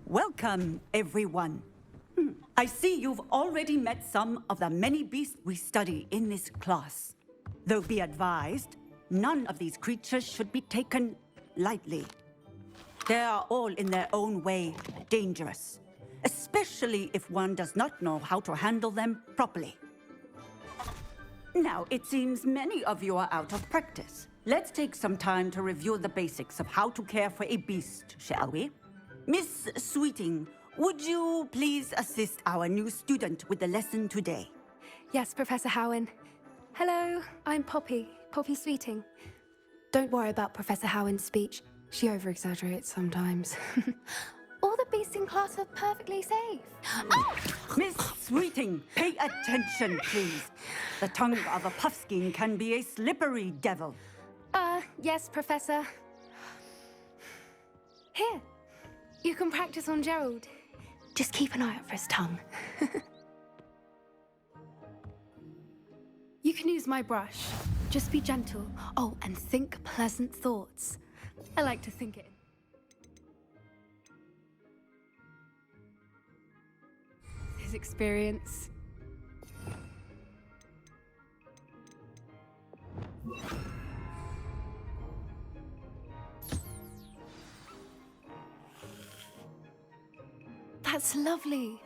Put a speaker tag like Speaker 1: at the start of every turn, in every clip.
Speaker 1: Welcome, everyone. I see you've already met some of the many beasts we study in this class. Though be advised, none of these creatures should be taken lightly. They are all in their own way dangerous, especially if one does not know how to handle them properly. Now, it seems many of you are out of practice. Let's take some time to review the basics of how to care for a beast, shall we? Miss Sweeting, would you please assist our new student with the lesson today?
Speaker 2: Yes, Professor Howen. Hello, I'm Poppy Sweeting. Don't worry about Professor Howen's speech. She over-exaggerates sometimes. All the beasts in class are perfectly safe. Oh!
Speaker 1: Miss Sweeting, pay attention, please. The tongue of a puffskein can be a slippery devil.
Speaker 2: Yes, Professor. Here, you can practice on Gerald. Just keep an eye out for his tongue. You can use my brush. Just be gentle. Oh, and think pleasant thoughts. I like to think it. His experience. That's lovely.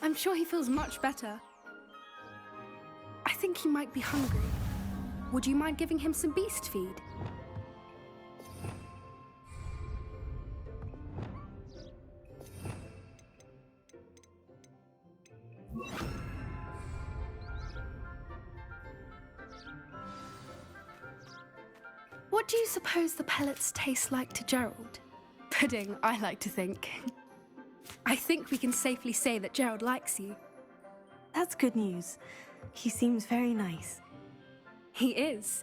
Speaker 2: I'm sure he feels much better. I think he might be hungry. Would you mind giving him some beast feed? What do you suppose the pellets taste like to Gerald? Pudding, I like to think. I think we can safely say that Gerald likes you.
Speaker 3: That's good news. He seems very nice.
Speaker 2: He is.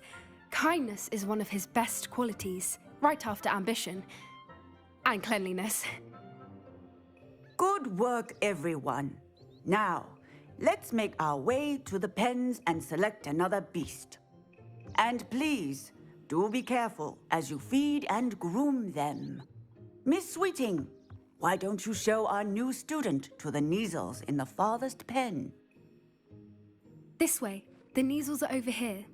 Speaker 2: Kindness is one of his best qualities, right after ambition. And cleanliness.
Speaker 1: Good work, everyone. Now, let's make our way to the pens and select another beast. And please, do be careful as you feed and groom them. Miss Sweeting, why don't you show our new student to the Kneazles in the farthest pen?
Speaker 2: This way. The Kneazles are over here.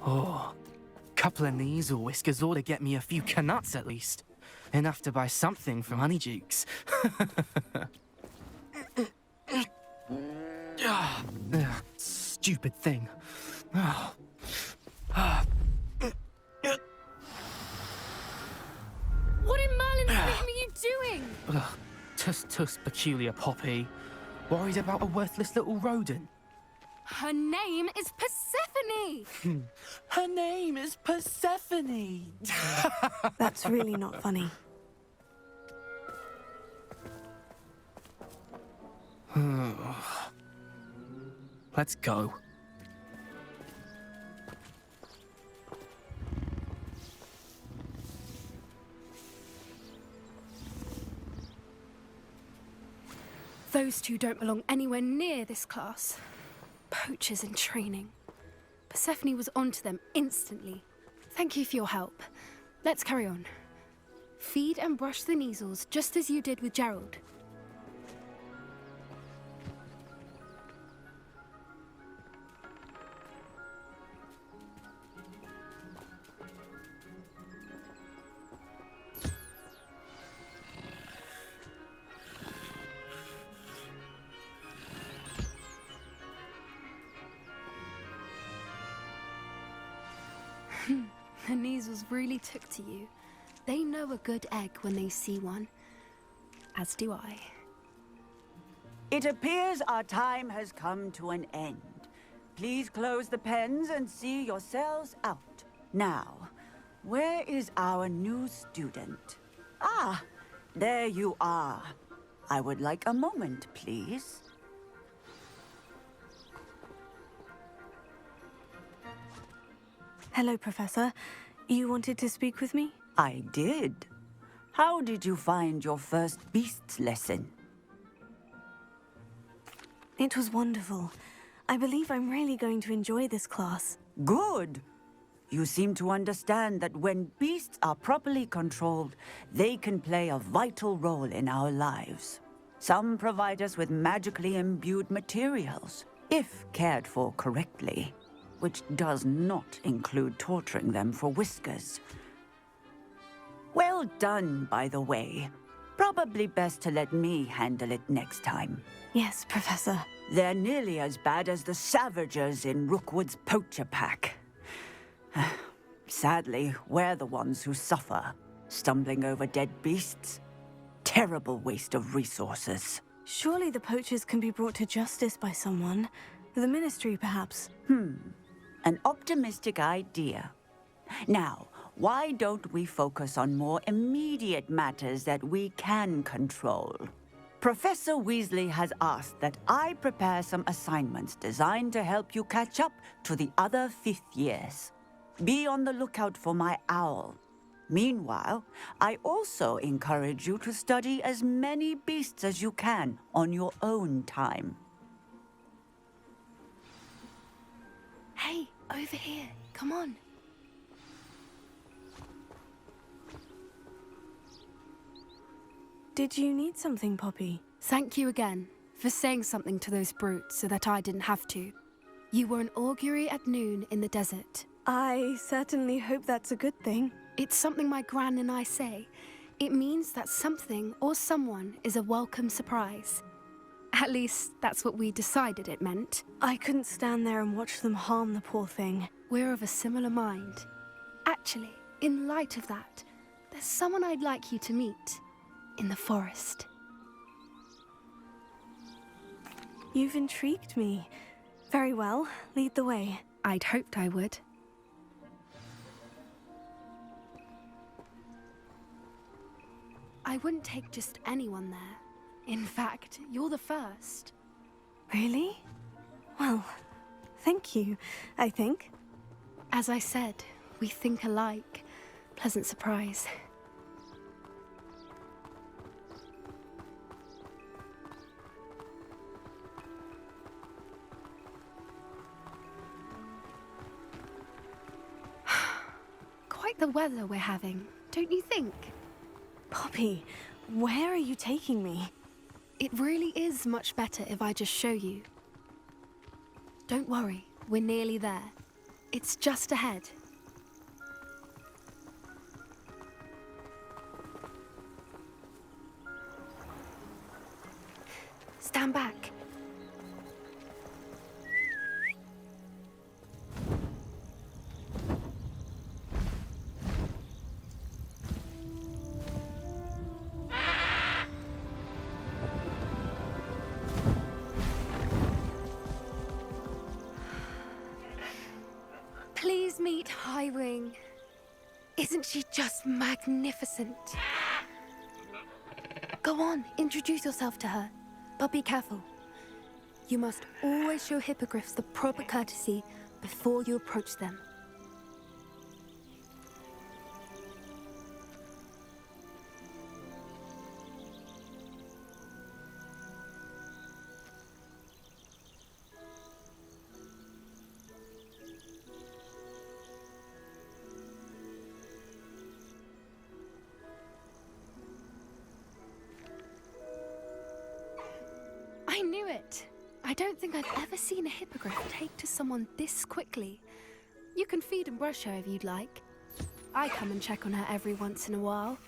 Speaker 4: Oh, couple of Kneazle whiskers ought to get me a few canuts at least. Enough to buy something from Honeydukes. Stupid thing. Oh.
Speaker 2: What in Merlin's name are you doing?
Speaker 4: Tuss, peculiar Poppy. Worried about a worthless little rodent.
Speaker 2: Her name is Persephone!
Speaker 4: Her name is Persephone!
Speaker 3: That's really not funny.
Speaker 4: Let's go.
Speaker 2: Those two don't belong anywhere near this class. Poachers in training. Persephone was onto them instantly. Thank you for your help. Let's carry on. Feed and brush the Kneazles just as you did with Gerald. The Kneazles really took to you. They know a good egg when they see one. As do I.
Speaker 1: It appears our time has come to an end. Please close the pens and see yourselves out. Now, where is our new student? Ah, there you are. I would like a moment, please.
Speaker 3: Hello, Professor. You wanted to speak with me?
Speaker 1: I did. How did you find your first beasts lesson?
Speaker 3: It was wonderful. I believe I'm really going to enjoy this class.
Speaker 1: Good. You seem to understand that when beasts are properly controlled, they can play a vital role in our lives. Some provide us with magically imbued materials, if cared for correctly, which does not include torturing them for whiskers. Well done, by the way. Probably best to let me handle it next time.
Speaker 3: Yes, Professor.
Speaker 1: They're nearly as bad as the Savagers in Rookwood's poacher pack. Sadly, we're the ones who suffer, stumbling over dead beasts. Terrible waste of resources.
Speaker 3: Surely the poachers can be brought to justice by someone. The Ministry, perhaps.
Speaker 1: An optimistic idea. Now, why don't we focus on more immediate matters that we can control? Professor Weasley has asked that I prepare some assignments designed to help you catch up to the other fifth years. Be on the lookout for my owl. Meanwhile, I also encourage you to study as many beasts as you can on your own time.
Speaker 2: Hey, over here. Come on.
Speaker 3: Did you need something, Poppy?
Speaker 2: Thank you again for saying something to those brutes so that I didn't have to. You were an augury at noon in the desert.
Speaker 3: I certainly hope that's a good thing.
Speaker 2: It's something my gran and I say. It means that something or someone is a welcome surprise. At least, that's what we decided it meant.
Speaker 3: I couldn't stand there and watch them harm the poor thing.
Speaker 2: We're of a similar mind. Actually, in light of that, there's someone I'd like you to meet. In the forest.
Speaker 3: You've intrigued me. Very well, lead the way.
Speaker 2: I'd hoped I would. I wouldn't take just anyone there. In fact, you're the first.
Speaker 3: Really? Well, thank you, I think.
Speaker 2: As I said, we think alike. Pleasant surprise. Quite the weather we're having, don't you think?
Speaker 3: Poppy, where are you taking me?
Speaker 2: It really is much better if I just show you. Don't worry, we're nearly there. It's just ahead. Stand back. Please meet Highwing. Isn't she just magnificent? Go on, introduce yourself to her. But be careful. You must always show hippogriffs the proper courtesy before you approach them. I knew it! I don't think I've ever seen a hippogriff take to someone this quickly. You can feed and brush her if you'd like. I come and check on her every once in a while.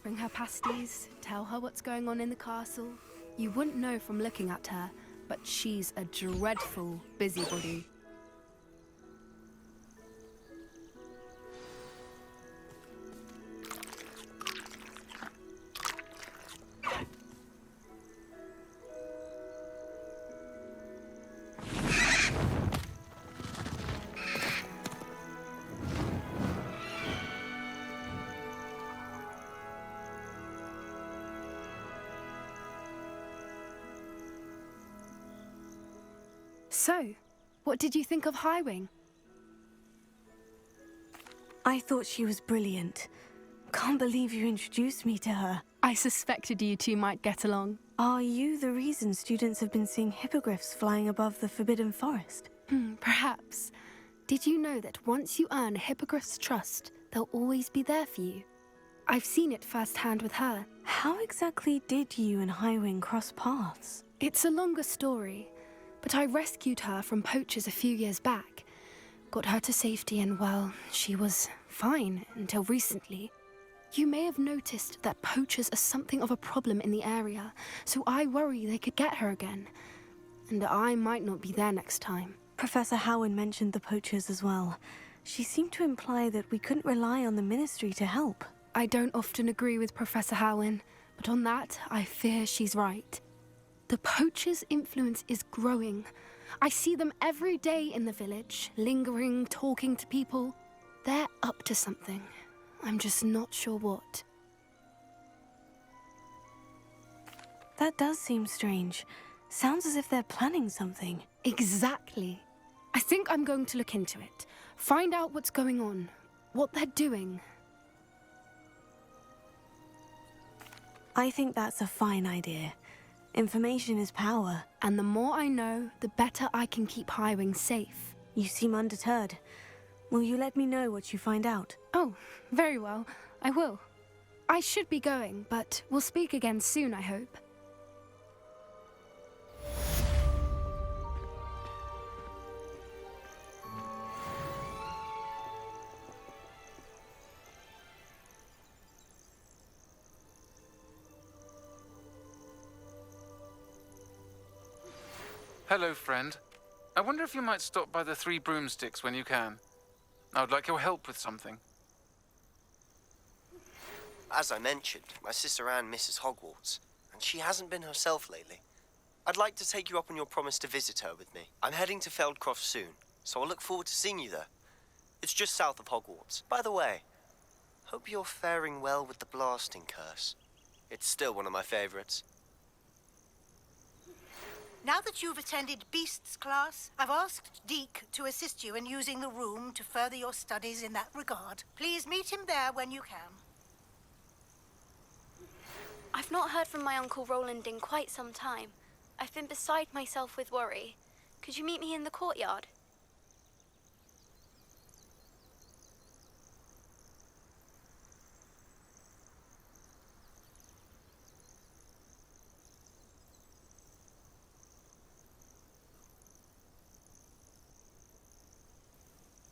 Speaker 2: Bring her pasties, tell her what's going on in the castle. You wouldn't know from looking at her, but she's a dreadful busybody. So, what did you think of Highwing?
Speaker 3: I thought she was brilliant. Can't believe you introduced me to her.
Speaker 2: I suspected you two might get along.
Speaker 3: Are you the reason students have been seeing hippogriffs flying above the Forbidden Forest?
Speaker 2: Perhaps. Did you know that once you earn a hippogriff's trust, they'll always be there for you? I've seen it firsthand with her.
Speaker 3: How exactly did you and Highwing cross paths?
Speaker 2: It's a longer story, but I rescued her from poachers a few years back. Got her to safety and, well, she was fine until recently. You may have noticed that poachers are something of a problem in the area, so I worry they could get her again. And I might not be there next time.
Speaker 3: Professor Howin mentioned the poachers as well. She seemed to imply that we couldn't rely on the Ministry to help.
Speaker 2: I don't often agree with Professor Howin, but on that, I fear she's right. The poachers' influence is growing. I see them every day in the village, lingering, talking to people. They're up to something. I'm just not sure what.
Speaker 3: That does seem strange. Sounds as if they're planning something.
Speaker 2: Exactly. I think I'm going to look into it. Find out what's going on, what they're doing.
Speaker 3: I think that's a fine idea. Information is power.
Speaker 2: And the more I know, the better I can keep Highwing safe.
Speaker 3: You seem undeterred. Will you let me know what you find out?
Speaker 2: Oh, very well. I will. I should be going, but we'll speak again soon, I hope.
Speaker 5: Hello, friend. I wonder if you might stop by the Three Broomsticks when you can. I would like your help with something.
Speaker 6: As I mentioned, my sister Anne misses Hogwarts, and she hasn't been herself lately. I'd like to take you up on your promise to visit her with me. I'm heading to Feldcroft soon, so I'll look forward to seeing you there. It's just south of Hogwarts. By the way, hope you're faring well with the blasting curse. It's still one of my favorites.
Speaker 7: Now that you've attended Beasts class, I've asked Deke to assist you in using the room to further your studies in that regard. Please meet him there when you can.
Speaker 8: I've not heard from my Uncle Roland in quite some time. I've been beside myself with worry. Could you meet me in the courtyard?